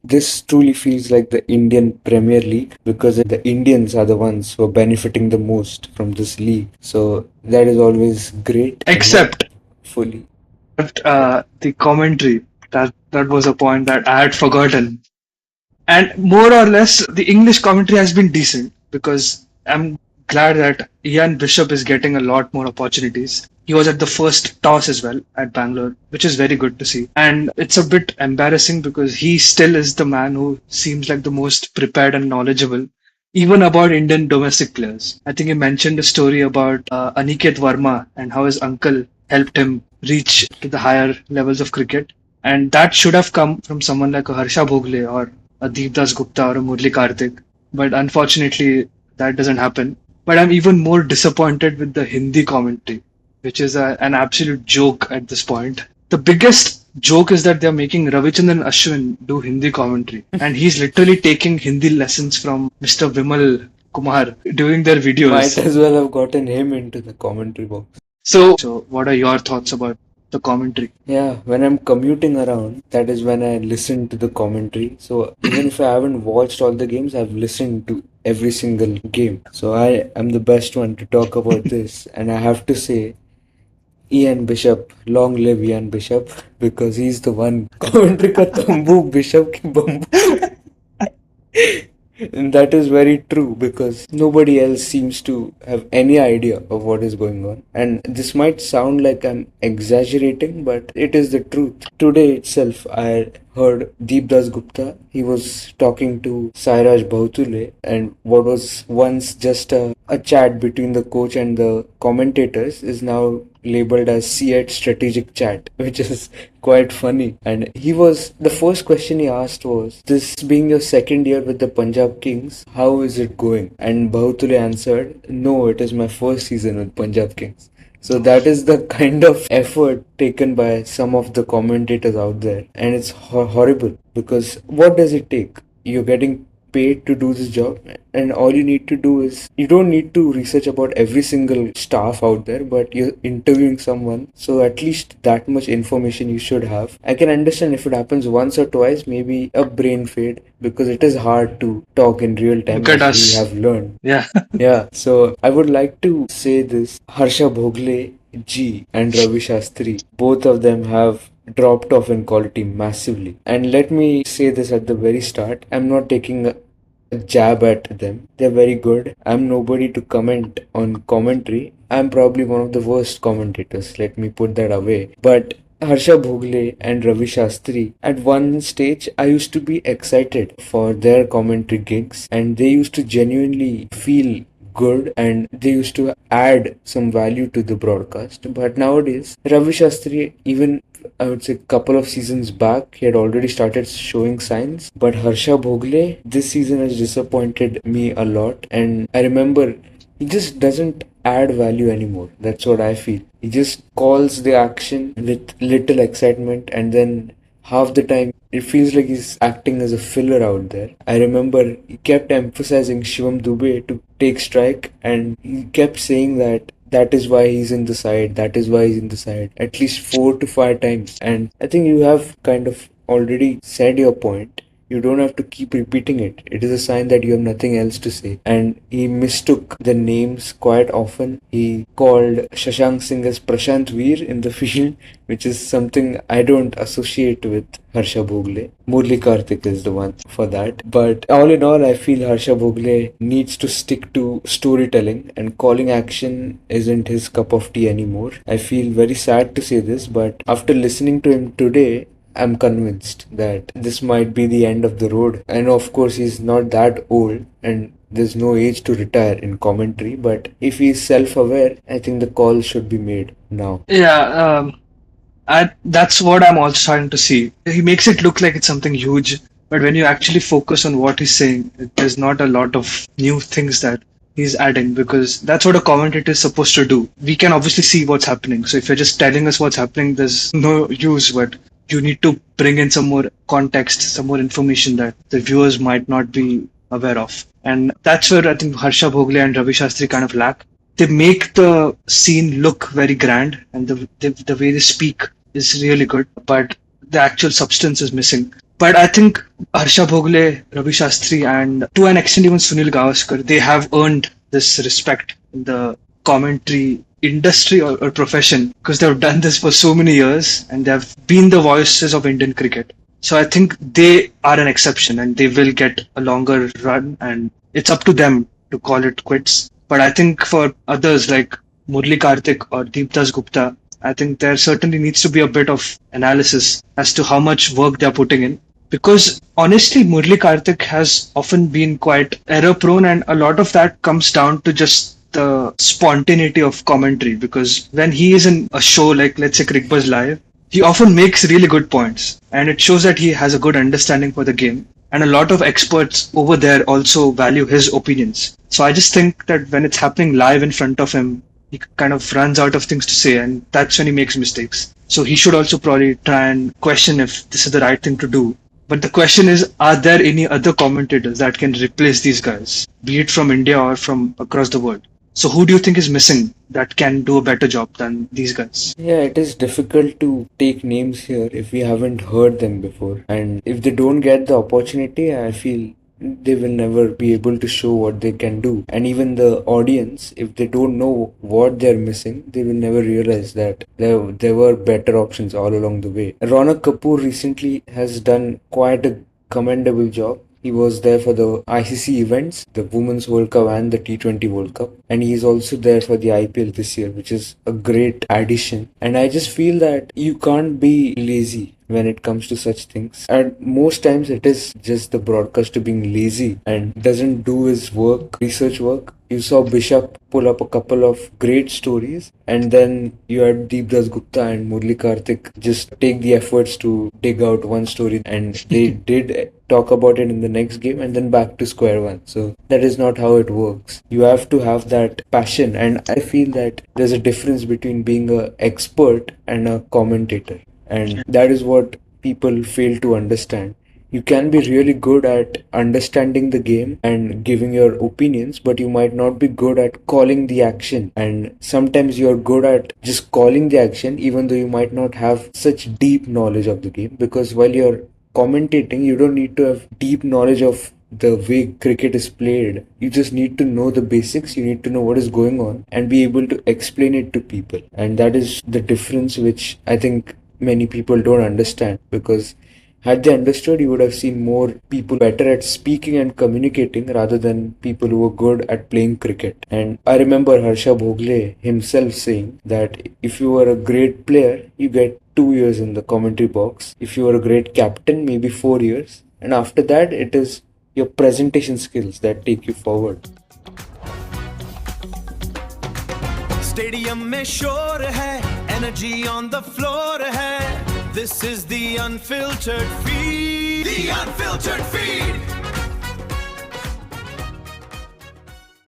this truly feels like the Indian Premier League because the Indians are the ones who are benefiting the most from this league. So that is always great, and yeah, Except fully. the commentary. That was a point that I had forgotten. And more or less, the English commentary has been decent because I'm glad that Ian Bishop is getting a lot more opportunities. He was at the first toss as well at Bangalore, which is very good to see. And it's a bit embarrassing because he still is the man who seems like the most prepared and knowledgeable, even about Indian domestic players. I think he mentioned a story about Aniket Verma and how his uncle helped him reach to the higher levels of cricket. And that should have come from someone like a Harsha Bhogle or a Deepdas Gupta or a Murli Karthik. But unfortunately, that doesn't happen. But I'm even more disappointed with the Hindi commentary, which is an absolute joke at this point. The biggest joke is that they're making Ravichandran Ashwin do Hindi commentary. And he's literally taking Hindi lessons from Mr. Vimal Kumar doing their Might videos. as well have gotten him into the commentary box. So what are your thoughts about the commentary? Yeah, when I'm commuting around, that is when I listen to the commentary. So even if I haven't watched all the games, I've listened to every single game. So I am the best one to talk about this. And I have to say, Ian Bishop, long live Ian Bishop, because he's the one commentary ka tambu Bishop ki bambu. And that is very true because nobody else seems to have any idea of what is going on. And this might sound like I'm exaggerating, but it is the truth. Today itself, I heard Deepdas Gupta. He was talking to Sairaj Bhautule, and what was once just a chat between the coach and the commentators is now labeled as C8 strategic chat, which is quite funny. And the first question he asked was, this being your second year with the Punjab Kings, how is it going? And Bahutule answered, no, it is my first season with Punjab Kings. So that is the kind of effort taken by some of the commentators out there. And it's horrible because what does it take? You're getting paid to do this job, and all you need to do is you don't need to research about every single staff out there, but you're interviewing someone, so at least that much information you should have. I can understand if it happens once or twice, maybe a brain fade, because it is hard to talk in real time Look at as we us. have learned. Yeah. Yeah, so I would like to say this. Harsha Bhogle G and Ravi Shastri, both of them have dropped off in quality massively. And let me say this at the very start, I'm not taking a jab at them. They're very good. I'm nobody to comment on commentary. I'm probably one of the worst commentators, let me put that away. But Harsha Bhogle and Ravi Shastri, at one stage I used to be excited for their commentary gigs, and they used to genuinely feel good and they used to add some value to the broadcast. But nowadays, Ravi Shastri, even I would say couple of seasons back, he had already started showing signs. But Harsha Bhogle, this season has disappointed me a lot. And I remember he just doesn't add value anymore. That's what I feel. He just calls the action with little excitement, and then half the time it feels like he's acting as a filler out there. I remember he kept emphasizing Shivam Dubey to take strike, and he kept saying that is why he's in the side, that is why he's in the side, at least 4 to 5 times. And I think you have kind of already said your point. You don't have to keep repeating it. It is a sign that you have nothing else to say. And he mistook the names quite often. He called Shashank Singh as Prashant Veer in the field, which is something I don't associate with Harsha Bhogle. Murli Karthik is the one for that. But all in all, I feel Harsha Bhogle needs to stick to storytelling, and calling action isn't his cup of tea anymore. I feel very sad to say this, but after listening to him today, I'm convinced that this might be the end of the road. I know, of course, he's not that old and there's no age to retire in commentary, but if he's self aware, I think the call should be made now. Yeah, that's what I'm also starting to see. He makes it look like it's something huge, but when you actually focus on what he's saying, there's not a lot of new things that he's adding because that's what a commentator is supposed to do. We can obviously see what's happening. So if you're just telling us what's happening, there's no use, but you need to bring in some more context, some more information that the viewers might not be aware of. And that's where I think Harsha Bhogle and Ravi Shastri kind of lack. They make the scene look very grand, and the way they speak is really good, but the actual substance is missing. But I think Harsha Bhogle, Ravi Shastri, and to an extent even Sunil Gavaskar, they have earned this respect in the commentary industry or profession because they've done this for so many years and they've been the voices of Indian cricket. So I think they are an exception and they will get a longer run, and it's up to them to call it quits. But I think for others like Murli Karthik or Deepdas Gupta, I think there certainly needs to be a bit of analysis as to how much work they're putting in. Because honestly, Murli Karthik has often been quite error prone, and a lot of that comes down to just the spontaneity of commentary. Because when he is in a show like, let's say, Cricket Buzz Live, he often makes really good points, and it shows that he has a good understanding for the game. And a lot of experts over there also value his opinions. So I just think that when it's happening live in front of him, he kind of runs out of things to say, and that's when he makes mistakes. So he should also probably try and question if this is the right thing to do. But the question is, are there any other commentators that can replace these guys, be it from India or from across the world? So who do you think is missing that can do a better job than these guys? Yeah, it is difficult to take names here if we haven't heard them before. And if they don't get the opportunity, I feel they will never be able to show what they can do. And even the audience, if they don't know what they're missing, they will never realize that there were better options all along the way. Ronak Kapoor recently has done quite a commendable job. He was there for the ICC events, the Women's World Cup and the T20 World Cup. And he's also there for the IPL this year, which is a great addition. And I just feel that you can't be lazy when it comes to such things. And most times it is just the broadcaster being lazy and doesn't do his work, research work. You saw Bishop pull up a couple of great stories, and then you had Deepdas Gupta and Murli Karthik just take the efforts to dig out one story, and they did talk about it in the next game and then back to square one. So that is not how it works. You have to have that passion, and I feel that there's a difference between being an expert and a commentator, and that is what people fail to understand. You can be really good at understanding the game and giving your opinions, but you might not be good at calling the action. And sometimes you're good at just calling the action, even though you might not have such deep knowledge of the game. Because while you're commentating, you don't need to have deep knowledge of the way cricket is played. You just need to know the basics, you need to know what is going on and be able to explain it to people. And that is the difference which I think many people don't understand, because had they understood, you would have seen more people better at speaking and communicating rather than people who were good at playing cricket. And I remember Harsha Bhogle himself saying that if you are a great player, you get 2 years in the commentary box. If you are a great captain, maybe 4 years. And after that, it is your presentation skills that take you forward. Stadium में शोर है, energy on the floor है. This is the unfiltered feed. The unfiltered feed.